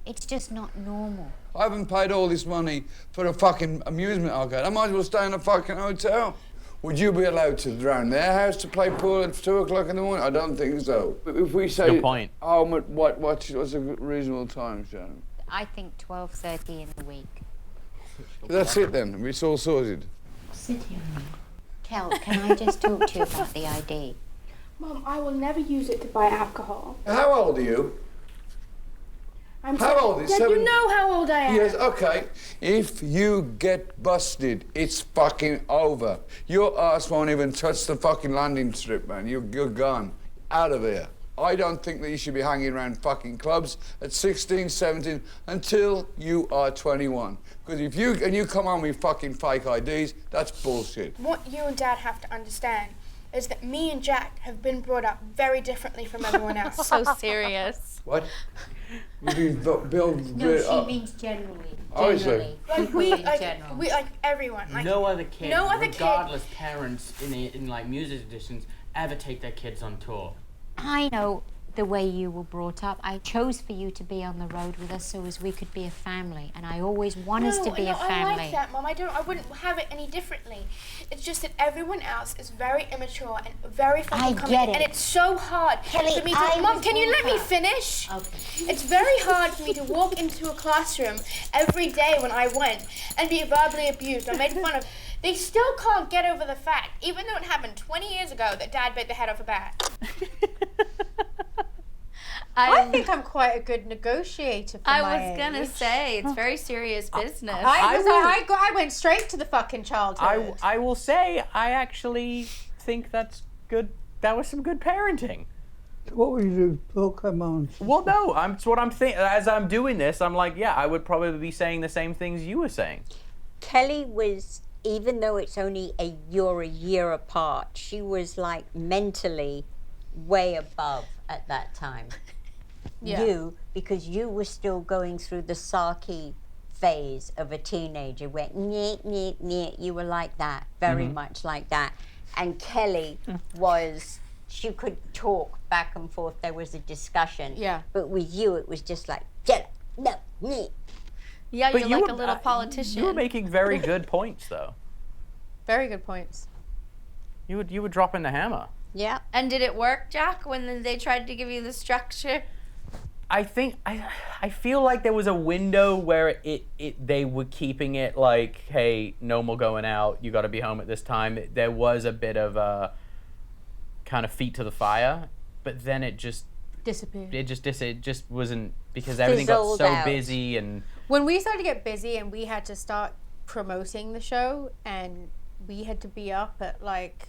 It's just not normal. I haven't paid all this money for a fucking amusement arcade. I might as well stay in a fucking hotel. Would you be allowed to drown their house to play pool at 2 o'clock in the morning? I don't think so. If we say... Good point. What's a reasonable time, Sharon? I think 12:30 in the week. That's it then. It's all sorted. Sit here. Kel, can I just talk to you about the ID? Mom, I will never use it to buy alcohol. How old are you? How old is Dad, 7? you know how old I am. Yes, okay. If you get busted, it's fucking over. Your ass won't even touch the fucking landing strip, man. You're gone. Out of here. I don't think that you should be hanging around fucking clubs at 16, 17 until you are 21. Because if you come on with fucking fake IDs, that's bullshit. What you and Dad have to understand is that me and Jack have been brought up very differently from everyone else. So serious. What? You mean build... No, she means generally. Oh, is Generally. Like we, like everyone. Like no other kid, no other regardless parents in like music editions, ever take their kids on tour. I know the way you were brought up. I chose for you to be on the road with us so as we could be a family, and I always want us to be a family. I like that, Mom. I wouldn't have it any differently. It's just that everyone else is very immature and very fucking I get it. and it's so hard Kelly, for me to... I Mom, was can you let me brought up. finish? Okay. It's very hard for me to walk into a classroom every day when I went and be verbally abused or made fun of. They still can't get over the fact, even though it happened 20 years ago, that Dad bit the head off a bat. I think I'm quite a good negotiator for I my was gonna age. say, it's very serious business. I went straight to the fucking childhood. I will say, I actually think that's good. That was some good parenting. So what would you do? Pokemon? Well, no, it's what I'm thinking. As I'm doing this, I'm like, yeah, I would probably be saying the same things you were saying. Kelly was, even though it's only a year apart, she was like mentally way above at that time. Yeah. You, because you were still going through the sarky phase of a teenager where you were like that, very much like that. And Kelly was, she could talk back and forth, there was a discussion. Yeah. But with you, it was just like, get up, no, me. Yeah, But you're you like were- a little politician. You were making very good points, though. Very good points. You were dropping the hammer. Yeah. And did it work, Jack, when they tried to give you the structure? I think I feel like there was a window where they were keeping it like, hey, no more going out. You got to be home at this time. There was a bit of a kind of feet to the fire, but then it just disappeared. It just wasn't, because everything got so busy. And when we started to get busy and we had to start promoting the show, and we had to be up at like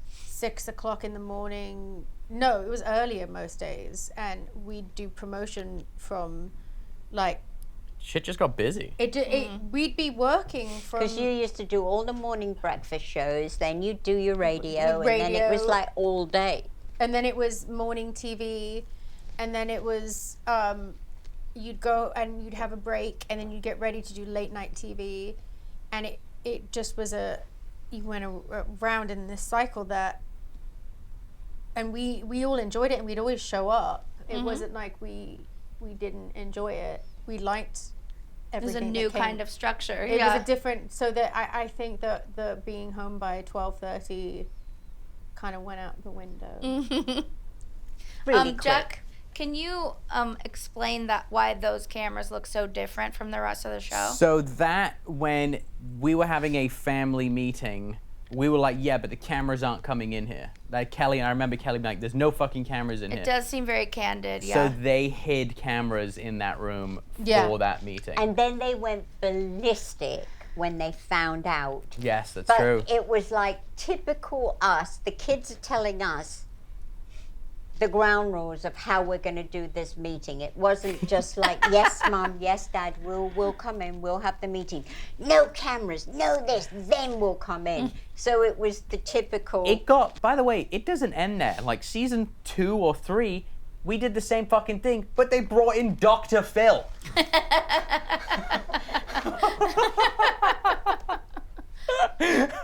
6 o'clock in the morning. No, it was earlier most days, and we'd do promotion from like... Shit just got busy. We'd be working from... Because you used to do all the morning breakfast shows, then you'd do your radio, and then it was like all day. And then it was morning TV, and then it was... you'd go and you'd have a break, and then you'd get ready to do late night TV, and it just was you went around in this cycle that... And we all enjoyed it, and we'd always show up. It wasn't like we didn't enjoy it. We liked everything. There's a new kind of structure. It was a different. So that I think that the being home by 12:30 kind of went out the window. Really quick. Jack, can you explain why those cameras look so different from the rest of the show? So that when we were having a family meeting, we were like, yeah, but the cameras aren't coming in here. Like Kelly, and I remember Kelly being like, there's no fucking cameras in here. It does seem very candid, yeah. So they hid cameras in that room for that meeting. And then they went ballistic when they found out. Yes, that's true. But it was like typical us. The kids are telling us the ground rules of how we're going to do this meeting. It wasn't just like, yes, Mom, yes, Dad, we'll come in, we'll have the meeting. No cameras, no this, then we'll come in. So it was the typical... It got, by the way, it doesn't end there. Like season 2 or 3, we did the same fucking thing, but they brought in Dr. Phil.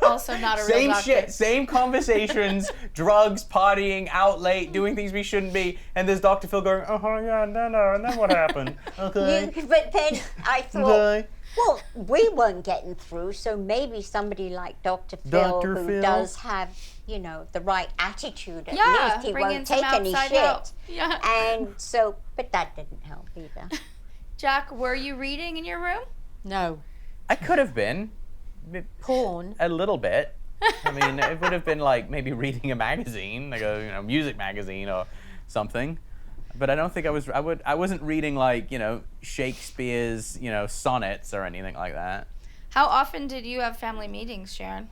Also not a real same doctor. shit, same conversations, drugs, partying, out late, doing things we shouldn't be, and there's Dr. Phil going, oh yeah, no, and then what happened? Okay. But then I thought, well, we weren't getting through, so maybe somebody like Dr. Phil, who does have, you know, the right attitude, at least he won't take any shit. Out. Yeah. And so, but that didn't help either. Jack, were you reading in your room? No. I could have been. Porn? A little bit. I mean, it would have been like maybe reading a magazine, like a music magazine or something. But I don't think I wasn't reading like, Shakespeare's, sonnets or anything like that. How often did you have family meetings, Sharon?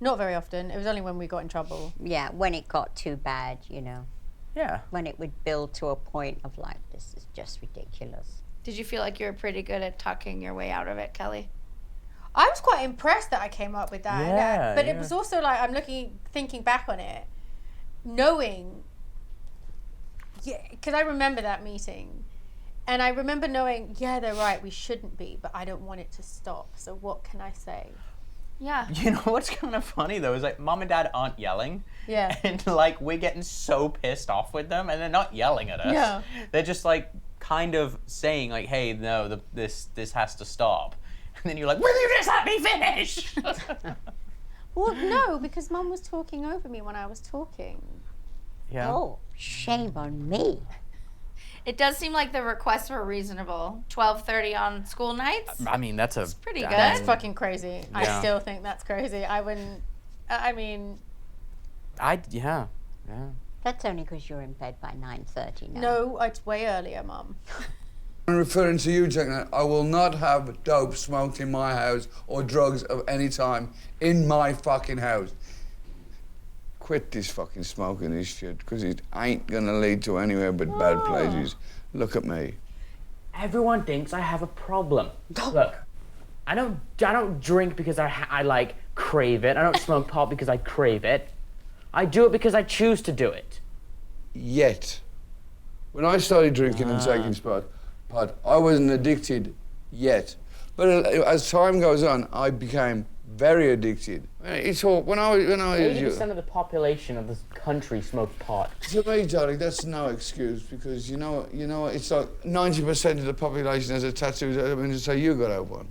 Not very often. It was only when we got in trouble. Yeah, when it got too bad, Yeah. When it would build to a point of like, this is just ridiculous. Did you feel like you were pretty good at talking your way out of it, Kelly? I was quite impressed that I came up with that. Yeah, but it was also like, thinking back on it, knowing, because I remember that meeting. And I remember knowing, yeah, they're right, we shouldn't be, but I don't want it to stop. So what can I say? Yeah. You know what's kind of funny though is like Mom and Dad aren't yelling. Yeah. And like we're getting so pissed off with them, and they're not yelling at us. Yeah. They're just like kind of saying like, "Hey, no, this has to stop." And then you're like, "Will you just let me finish?" Well, no, because Mum was talking over me when I was talking. Yeah. Oh, shame on me. It does seem like the requests were reasonable. 12:30 on school nights? I mean, that's pretty good. That's fucking crazy. Yeah. I still think that's crazy. I wouldn't, yeah. That's only because you're in bed by 9:30 now. No, it's way earlier, Mum. I'm referring to you, Jack. I will not have dope smoked in my house or drugs of any time in my fucking house. Quit this fucking smoking this shit, because it ain't gonna lead to anywhere but bad places. Look at me. Everyone thinks I have a problem. Look, I don't drink because I like crave it. I don't smoke pot because I crave it. I do it because I choose to do it. Yet. When I started drinking and taking pot, I wasn't addicted yet. But as time goes on, I became very addicted. It's all, when I was 80% of the population of this country smoked pot. To me, darling, that's no excuse, because you know, it's like 90% of the population has a tattoo. I mean, to say you got to have one.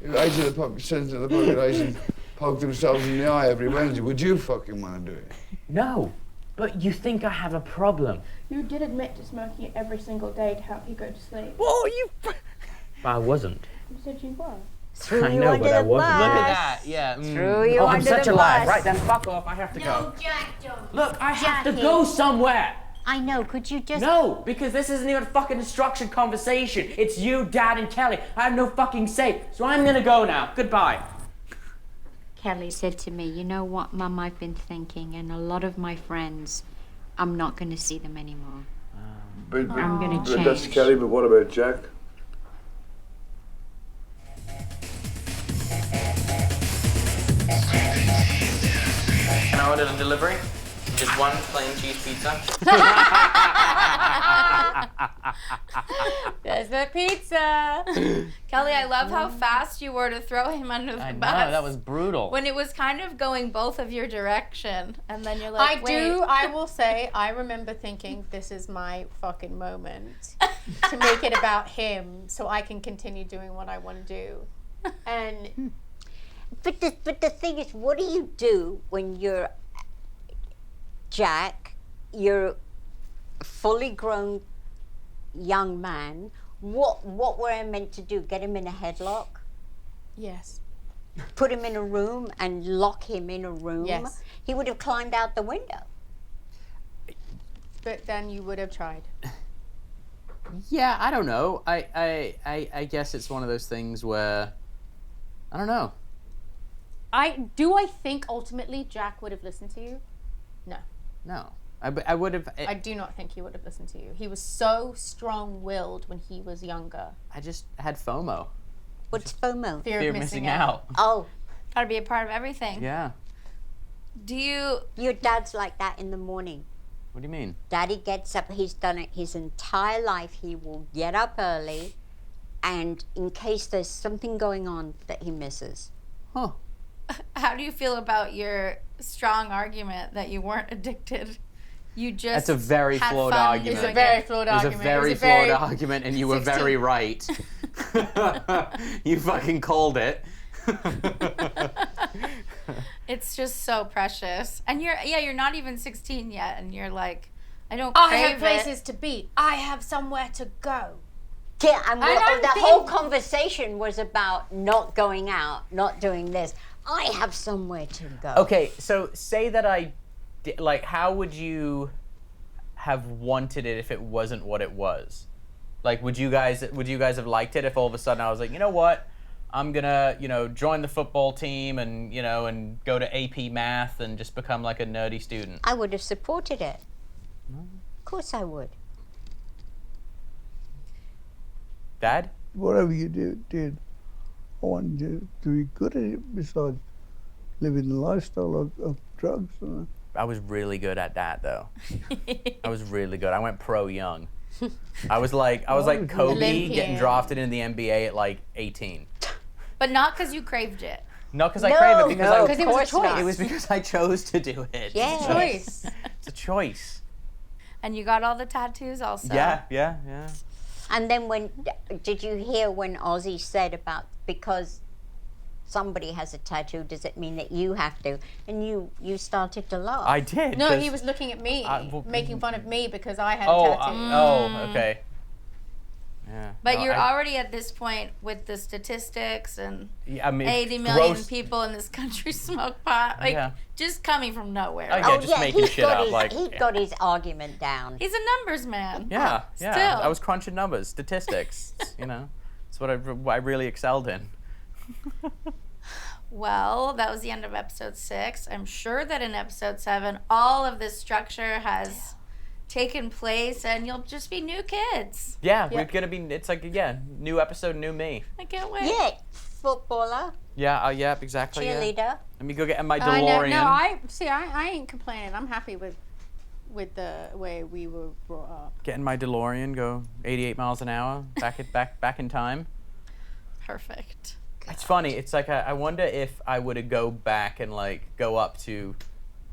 80% of the population poke themselves in the eye every Wednesday. Would you fucking want to do it? No, but you think I have a problem. You did admit to smoking it every single day to help you go to sleep. Whoa, you... I wasn't. You said you were. Threw I you know, under but I the wasn't. bus. Look at that, yeah. Threw you Oh, I'm under such the a liar. bus. Right, then fuck off. I have to go. Jack, don't. Look, I have to Jackie. go somewhere. I know, could you just... No, because this isn't even a fucking instruction conversation. It's you, Dad, and Kelly. I have no fucking say, so I'm gonna go now. Goodbye. Kelly said to me, you know what, Mum, I've been thinking, and a lot of my friends, I'm not going to see them anymore. But I'm going to change. That's Kelly, but what about Jack? Can I order the delivery? Just one plain cheese pizza. There's the pizza. Kelly, I love how fast you were to throw him under the I know, bus. that was brutal. When it was kind of going both of your direction, and then you're like, I will say, I remember thinking, this is my fucking moment to make it about him so I can continue doing what I want to do. And But the thing is, what do you do when you're Jack, you're a fully grown young man? What were I meant to do? Get him in a headlock? Yes. Put him in a room and lock him in a room? Yes. He would have climbed out the window. But then you would have tried. Yeah, I don't know. I guess it's one of those things where, I don't know. I think ultimately Jack would have listened to you? No. No. I would have... I do not think he would have listened to you. He was so strong-willed when he was younger. I just had FOMO. What's FOMO? Fear of missing out. Oh. Gotta be a part of everything. Yeah. Do you... Your dad's like that in the morning. What do you mean? Daddy gets up, he's done it his entire life. He will get up early, and in case there's something going on that he misses. Huh. How do you feel about your strong argument that you weren't addicted? You just That's a very had flawed fun argument. It's a very flawed It was argument. a very flawed argument, and you were very right. You fucking called it. It's just so precious. And you're not even 16 yet, and you're like, I don't I crave have places to be. I have somewhere to go. Yeah, and I the whole conversation was about not going out, not doing this. I have somewhere to go. Okay, so say that I did, like, how would you have wanted it if it wasn't what it was? Like, would you guys have liked it if all of a sudden I was like, you know what, I'm gonna, join the football team and, and go to AP Math and just become like a nerdy student? I would have supported it. Of course I would. Dad? Whatever you did, I wanted you to be good at it besides living the lifestyle of drugs. I was really good at that, though. I was really good. I went pro young. I was like Kobe Olympian. getting drafted into the NBA at like 18. But not because you craved it. Not because I crave it, because it was a choice. It was because I chose to do it. Yeah. It's a choice. It's a choice. And you got all the tattoos also. Yeah. And then did you hear when Ozzy said about, because somebody has a tattoo, does it mean that you have to? And you started to laugh. I did. No, he was looking at me, making fun of me because I had a tattoo. Okay. Yeah. But No, you're already at this point with the statistics and Yeah, I mean, 80 million gross- people in this country smoke pot. Like, Yeah. just coming from nowhere. Oh, yeah, just making he's shit got up. his, Like, he got his argument down. He's a numbers man. yeah. Still. I was crunching numbers, statistics. It's what I really excelled in. Well, that was the end of episode 6. I'm sure that in episode 7, all of this structure has taken place and you'll just be new kids. Yeah, we're gonna be. It's like new episode, new me. I can't wait. Yeah, footballer, Yeah. Yeah. Exactly. Yeah. cheerleader. Let me go get in my I know. DeLorean. No, I ain't complaining. I'm happy with the way we were brought up. Get in my DeLorean, go 88 miles an hour, back in time. Perfect. It's funny. It's like I wonder if I would have go back and like go up to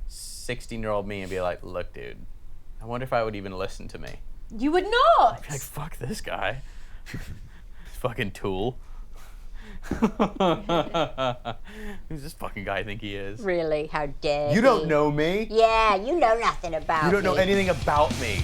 16-year-old me and be like, look, dude, I wonder if I would even listen to me. You would not. I'd be like, fuck this guy. Fucking tool. Who's this fucking guy think he is? Really? How dare You don't know me. Yeah, you know nothing about me. You don't know anything about me.